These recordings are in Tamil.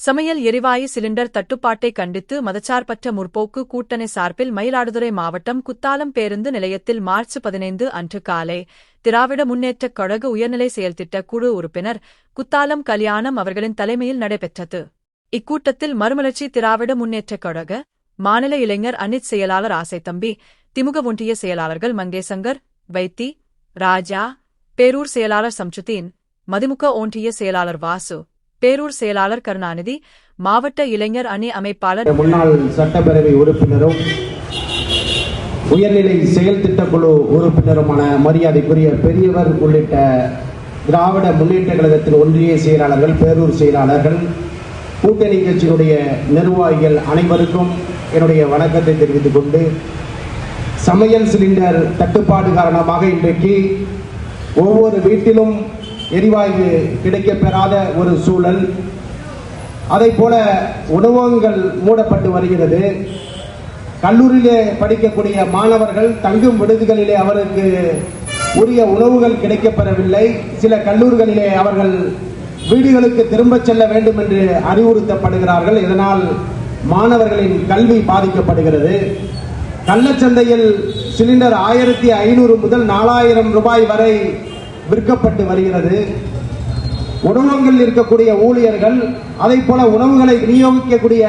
சமையல் எரிவாயு சிலிண்டர் தட்டுப்பாட்டை கண்டித்து மதச்சார்பற்ற முற்போக்கு கூட்டணி சார்பில் மயிலாடுதுறை மாவட்டம் குத்தாலம் பேருந்து நிலையத்தில் மார்ச் 15 அன்று காலை திராவிட முன்னேற்றக் கழக உயர்நிலை செயல்திட்ட குழு உறுப்பினர் குத்தாலம் கல்யாணம் அவர்களின் தலைமையில் நடைபெற்றது. இக்கூட்டத்தில் மறுமலர்ச்சி திராவிட முன்னேற்றக் கழக மாநில இளைஞர் அணிச் செயலாளர் ஆசைத்தம்பி, திமுக ஒன்றிய செயலாளர்கள் மங்கேசங்கர், வைத்தி, ராஜா, பேரூர் செயலாளர் சம்சுதீன், மதிமுக ஒன்றிய செயலாளர் வாசு, பேரூர் செயலாளர் கருணாநிதி, மாவட்ட இளைஞர் அணி அமைப்பாளர், முன்னாள் சட்டப்பேரவை உறுப்பினரும் உயர்நிலை செயல் திட்டக்குழு உறுப்பினருமான மரியாதைக்குரிய பெரியவர் உள்ளிட்ட திராவிட முன்னேற்ற கழகத்தின் ஒன்றிய செயலாளர்கள், பேரூர் செயலாளர்கள், கூட்டணி கட்சியினுடைய நிர்வாகிகள் அனைவருக்கும் என்னுடைய வணக்கத்தை தெரிவித்துக் கொண்டு, சமையல் சிலிண்டர் தட்டுப்பாடு காரணமாக இன்றைக்கு ஒவ்வொரு வீட்டிலும் எரிவாயு கிடைக்கப்பெறாத ஒரு சூழல், அதை போல உணவகங்கள் மூடப்பட்டு வருகிறது. கல்லூரியிலே படிக்கக்கூடிய மாணவர்கள் தங்கும் விடுதிகளிலே அவருக்கு உரிய உணவுகள் கிடைக்கப்பெறவில்லை. சில கல்லூரிகளிலே அவர்கள் வீடுகளுக்கு திரும்ப செல்ல வேண்டும் என்று அறிவுறுத்தப்படுகிறார்கள். இதனால் மாணவர்களின் கல்வி பாதிக்கப்படுகிறது. கள்ளச்சந்தையில் சிலிண்டர் 1500 முதல் 4000 ரூபாய் வரை விற்கப்பட்டு வருகிறது. உணவகங்களில் இருக்கக்கூடிய ஊழியர்கள், அதை போல உணவுகளை விநியோகிக்கக்கூடிய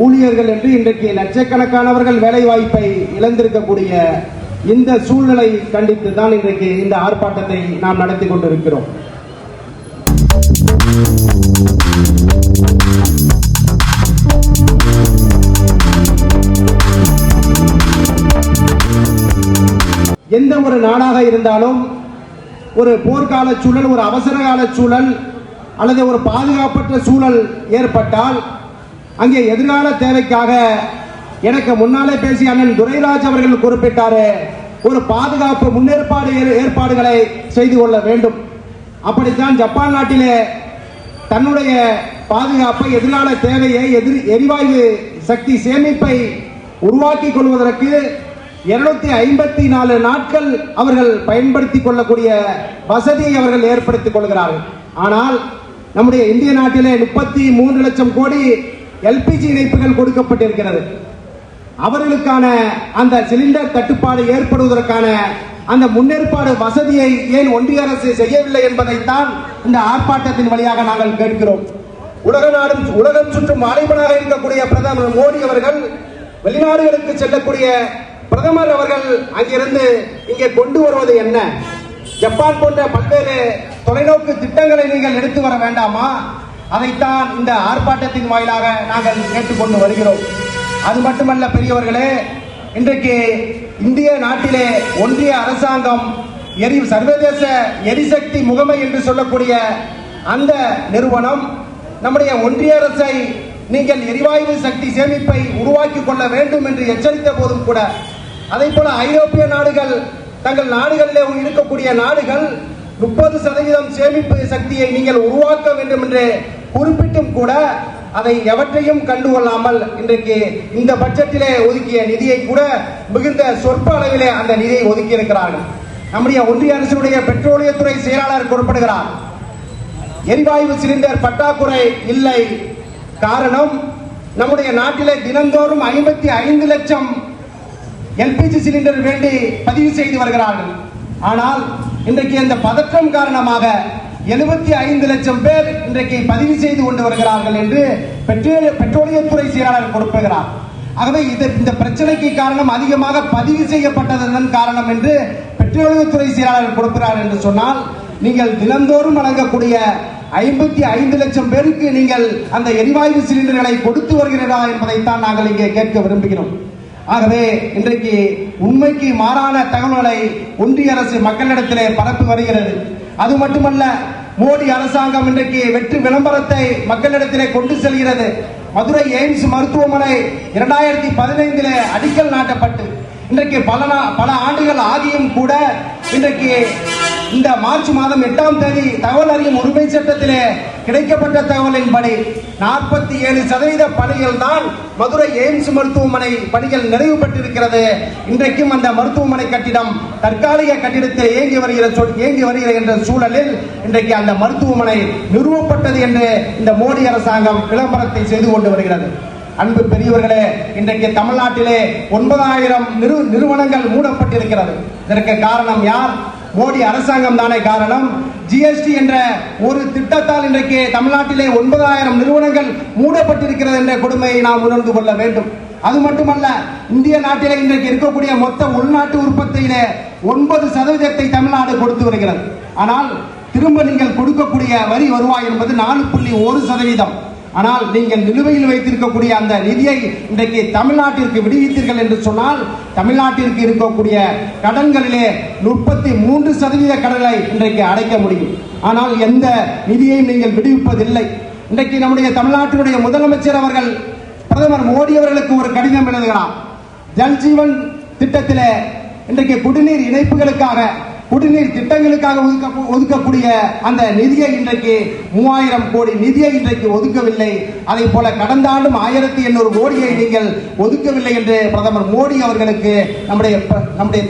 ஊழியர்கள் என்று இன்றைக்கு லட்சக்கணக்கானவர்கள் வேலை வாய்ப்பை இழந்திருக்கக்கூடிய இந்த சூழ்நிலை கண்டித்து தான் இன்றைக்கு இந்த ஆர்ப்பாட்டத்தை நாம் நடத்தி கொண்டிருக்கிறோம். எந்த ஒரு நாடாக இருந்தாலும் ஒரு போர்க்கால சூழல், ஒரு அவசர கால சூழல் அல்லது ஒரு பாதுகாப்பற்ற சூழல் ஏற்பட்டால் அங்கே எதிர்கால தேவைக்காக எனக்கு முன்னாலே பேசிய அண்ணன் துரைராஜ் அவர்கள் குறிப்பிட்டாரு, ஒரு பாதுகாப்பு ஏற்பாடுகளை செய்து கொள்ள வேண்டும். அப்படித்தான் ஜப்பான் நாட்டிலே தன்னுடைய பாதுகாப்பை, எதிர்கால தேவையை, எரிவாயு சக்தி சேமிப்பை உருவாக்கிக் கொள்வதற்கு 254 நாட்கள் அவர்கள் பயன்படுத்திக் கொள்ளக்கூடிய வசதியை அவர்கள் ஏற்படுத்திக் கொள்கிறார்கள். ஆனால் நம்முடைய இந்திய நாட்டிலே 33 லட்சம் கோடி எல்பிஜி இணைப்புகள் கொடுக்கப்பட்டிருக்கிறது. அவர்களுக்கான அந்த சிலிண்டர் தட்டுப்பாடு ஏற்படுவதற்கான அந்த முன்னேற்பாடு வசதியை ஏன் ஒன்றிய அரசு செய்யவில்லை என்பதைத்தான் இந்த ஆர்ப்பாட்டத்தின் வழியாக நாங்கள் கேட்கிறோம். உலகம் சுற்றும் வாலிபனாக இருக்கக்கூடிய பிரதமர் மோடி அவர்கள் வெளிநாடுகளுக்கு செல்லக்கூடிய பிரதமர் அவர்கள் அங்கிருந்து இங்கே கொண்டு வருவது என்ன? ஜப்பான் போன்ற பல்வேறு தொலைநோக்கு திட்டங்களை நீங்கள் எடுத்து வர வேண்டாமா? அதைத்தான் இந்த ஆர்ப்பாட்டத்தின் வாயிலாக நாங்கள் கேட்டுக்கொண்டு வருகிறோம். அது மட்டுமல்ல பெரியவர்களே, இன்றைக்கு இந்திய நாட்டிலே ஒன்றிய அரசாங்கம் சர்வதேச எரிசக்தி முகமை என்று சொல்லக்கூடிய அந்த நிறுவனம் நம்முடைய ஒன்றிய அரசை நீங்கள் எரிவாயு சக்தி சேமிப்பை உருவாக்கிக் கொள்ள வேண்டும் என்று எச்சரித்த போதும் கூட, அதே போல ஐரோப்பிய நாடுகள், தங்கள் நாடுகளிலே இருக்கக்கூடிய நாடுகள் 30% சேமிப்பு சக்தியை நீங்கள் உருவாக்க வேண்டும் என்று குறிப்பிட்டும் கூட அதை எவற்றையும் கண்டுகொள்ளாமல் இன்றைக்கு இந்த பட்ஜெட்டிலே ஒதுக்கிய நிதியை கூட மிகுந்த சொற்ப அளவிலே அந்த நிதியை ஒதுக்கி இருக்கிறார்கள். நம்முடைய ஒன்றிய அரசுடைய பெட்ரோலியத்துறை செயலாளர் குறிப்பிடுகிறார், எரிவாயு சிலிண்டர் பற்றாக்குறை இல்லை. காரணம், நம்முடைய நாட்டிலே தினந்தோறும் 55 லட்சம் எல்பிஜி சிலிண்டர் வேண்டி பதிவு செய்து வருகிறார்கள். ஆனால் இன்றைக்கு இந்த பதற்றம் காரணமாக 75 லட்சம் பேர் இன்றைக்கு பதிவு செய்து கொண்டு வருகிறார்கள் என்று பெட்ரோலியத்துறை செயலாளர் குறிப்பிடுகிறார். ஆகவே இந்த பிரச்சனைக்கு காரணம் அதிகமாக பதிவு செய்யப்பட்டதன் காரணம் என்று பெட்ரோலியத்துறை செயலாளர் குறிப்பிடுகிறார் என்று சொன்னால், நீங்கள் தினந்தோறும் வழங்கக்கூடிய 55 லட்சம் பேருக்கு நீங்கள் அந்த எரிவாயு சிலிண்டர்களை கொடுத்து வருகிறதா என்பதைத்தான் நாங்கள் இங்கே கேட்க விரும்புகிறோம். ஆகவே இன்றைக்கு உண்மைக்கு மாறான தகவல்களை ஒன்றிய அரசு மக்களிடத்திலே பரப்பி வருகிறது. அது மட்டுமல்ல, மோடி அரசாங்கம் இன்றைக்கு வெற்றி விளம்பரத்தை மக்களிடத்திலே கொண்டு செல்கிறது. மதுரை எய்ம்ஸ் மருத்துவமனை 2015 அடிக்கல் நாட்டப்பட்டு இன்றைக்கு பல ஆண்டுகள் ஆகியும் கூட இன்றைக்கு இந்த மார்ச் மாதம் 8ஆம் தேதி தகவல் அறியும் உரிமை சட்டத்திலே கிடைக்கப்பட்ட தகவலின்படி 47% பணிகள் தான் மதுரை எய்ம்ஸ் மருத்துவமனை பணிகள் நிறைவு பெற்றிருக்கிறது. இன்றைக்கும் அந்த மருத்துவமனை கட்டிடம் தற்காலிக கட்டிடத்தில் இயங்கி வருகிற என்ற சூழலில் இன்றைக்கு அந்த மருத்துவமனை நிறுவப்பட்டது என்று இந்த மோடி அரசாங்கம் விளம்பரத்தை செய்து கொண்டு வருகிறது. அன்பு பெரியவர்களே, இன்றைக்கு தமிழ்நாட்டிலே 9000 நிறுவனங்கள் மூடப்பட்டிருக்கிறது. இதற்கு காரணம் யார்? மோடி அரசாங்கம் தானே காரணம். ஜிஎஸ்டி என்ற ஒரு திட்டத்தால் இன்றைக்கு தமிழ்நாட்டிலே 9000 நிறுவனங்கள் மூடப்பட்டிருக்கிறது என்ற கொடுமையை நாம் உணர்ந்து கொள்ள வேண்டும். அது மட்டுமல்ல, இந்திய நாட்டிலே இன்றைக்கு இருக்கக்கூடிய மொத்த உள்நாட்டு உற்பத்தியிலே 9% தமிழ்நாடு கொடுத்து வருகிறது. ஆனால் திரும்ப நீங்கள் கொடுக்கக்கூடிய வரி வருவாய் என்பது 4.1%. ஆனால் நீங்கள் நிலுவையில் வைத்திருக்கக்கூடிய அந்த நிதியை இன்றைக்கு தமிழ்நாட்டிற்கு விடுவித்தீர்கள் என்று சொன்னால் தமிழ்நாட்டிற்கு இருக்கக்கூடிய கடன்களிலே 33% கடனை இன்றைக்கு அடைக்க முடியும். ஆனால் எந்த நிதியையும் நீங்கள் விடுவிப்பதில்லை. இன்றைக்கு நம்முடைய தமிழ்நாட்டினுடைய முதலமைச்சர் அவர்கள் பிரதமர் மோடி அவர்களுக்கு ஒரு கடிதம் எழுதுகிறார். ஜல்ஜீவன் திட்டத்திலே இன்றைக்கு குடிநீர் இணைப்புகளுக்காக குடிநீர் திட்டங்களுக்காக ஒதுக்கக்கூடிய அந்த நிதியை இன்றைக்கு 3000 கோடி நிதியை இன்றைக்கு ஒதுக்கவில்லை. அதே போல கடந்த ஆண்டும் 1800 கோடியை நீங்கள் ஒதுக்கவில்லை என்று பிரதமர் மோடி அவர்களுக்கு நம்முடைய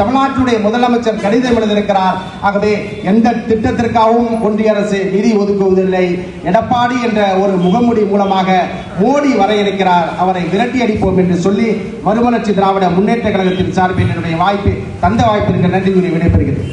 தமிழ்நாட்டினுடைய முதலமைச்சர் கடிதம் எழுதியிருக்கிறார். ஆகவே எந்த திட்டத்திற்காகவும் ஒன்றிய அரசு நிதி ஒதுக்குவதில்லை. எடப்பாடி என்ற ஒரு முகமூடி மூலமாக மோடி வர இருக்கிறார். அவரை விரட்டி அடிப்போம் என்று சொல்லி மறுமலர்ச்சி திராவிட முன்னேற்ற கழகத்தின் சார்பில் என்னுடைய தந்த வாய்ப்பிற்கு நன்றி கூறி விடைபெறுகிறேன்.